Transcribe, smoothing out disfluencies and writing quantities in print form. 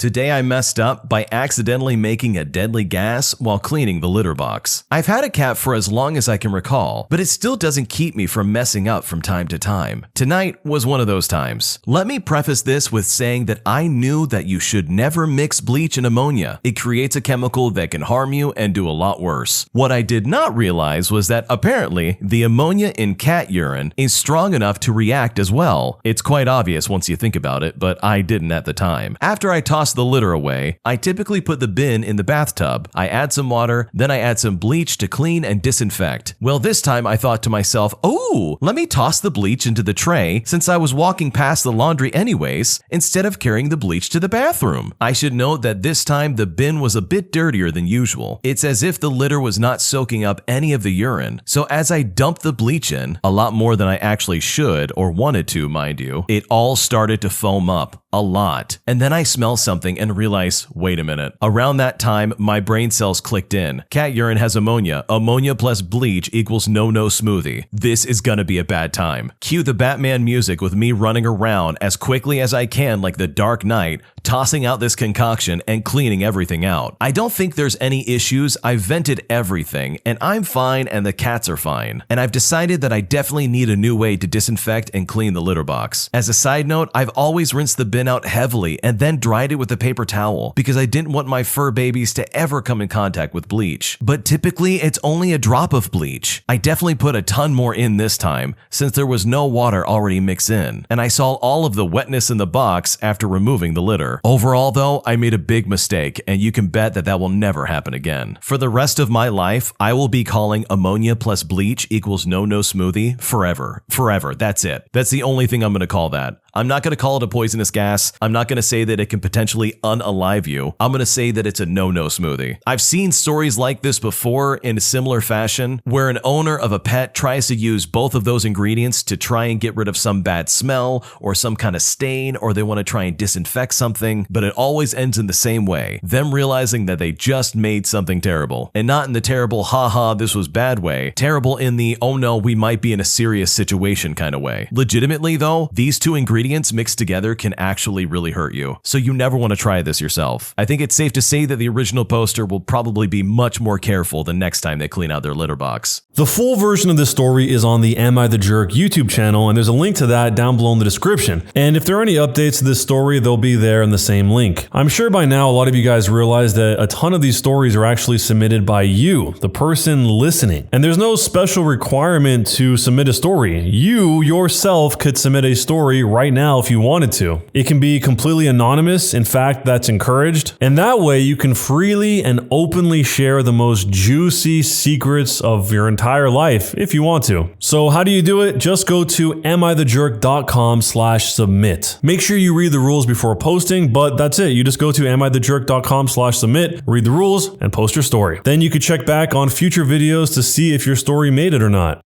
Today I messed up by accidentally making a deadly gas while cleaning the litter box. I've had a cat for as long as I can recall, but it still doesn't keep me from messing up from time to time. Tonight was one of those times. Let me preface this with saying that I knew that you should never mix bleach and ammonia. It creates a chemical that can harm you and do a lot worse. What I did not realize was that apparently the ammonia in cat urine is strong enough to react as well. It's quite obvious once you think about it, but I didn't at the time. After I toss the litter away, I typically put the bin in the bathtub. I add some water, then I add some bleach to clean and disinfect. Well, this time I thought to myself, oh, let me toss the bleach into the tray since I was walking past the laundry anyways, instead of carrying the bleach to the bathroom. I should note that this time the bin was a bit dirtier than usual. It's as if the litter was not soaking up any of the urine. So as I dumped the bleach in, a lot more than I actually should or wanted to, mind you, it all started to foam up. A lot. And then I smell something and realize, wait a minute. Around that time, my brain cells clicked in. Cat urine has ammonia. Ammonia plus bleach equals no-no smoothie. This is gonna be a bad time. Cue the Batman music with me running around as quickly as I can like the Dark Knight, tossing out this concoction and cleaning everything out. I don't think there's any issues. I've vented everything and I'm fine and the cats are fine. And I've decided that I definitely need a new way to disinfect and clean the litter box. As a side note, I've always rinsed the bin out heavily and then dried it with a paper towel because I didn't want my fur babies to ever come in contact with bleach. But typically it's only a drop of bleach. I definitely put a ton more in this time since there was no water already mixed in, and I saw all of the wetness in the box after removing the litter. Overall though, I made a big mistake and you can bet that that will never happen again. For the rest of my life, I will be calling ammonia plus bleach equals no-no smoothie forever. Forever, that's it. That's the only thing I'm gonna call that. I'm not going to call it a poisonous gas. I'm not going to say that it can potentially unalive you. I'm going to say that it's a no-no smoothie. I've seen stories like this before in a similar fashion where an owner of a pet tries to use both of those ingredients to try and get rid of some bad smell or some kind of stain, or they want to try and disinfect something, but it always ends in the same way. Them realizing that they just made something terrible. And not in the terrible, haha, this was bad way. Terrible in the, oh no, we might be in a serious situation kind of way. Legitimately though, these two ingredients mixed together can actually really hurt you. So you never want to try this yourself. I think it's safe to say that the original poster will probably be much more careful the next time they clean out their litter box. The full version of this story is on the Am I the Jerk YouTube channel, and there's a link to that down below in the description. And if there are any updates to this story, they'll be there in the same link. I'm sure by now a lot of you guys realize that a ton of these stories are actually submitted by you, the person listening. And there's no special requirement to submit a story. You yourself could submit a story right now if you wanted to. It can be completely anonymous. In fact, that's encouraged. And that way you can freely and openly share the most juicy secrets of your entire life if you want to. So how do you do it? Just go to AmITheJerk.com/submit. Make sure you read the rules before posting, but that's it. You just go to AmITheJerk.com/submit, read the rules, and post your story. Then you can check back on future videos to see if your story made it or not.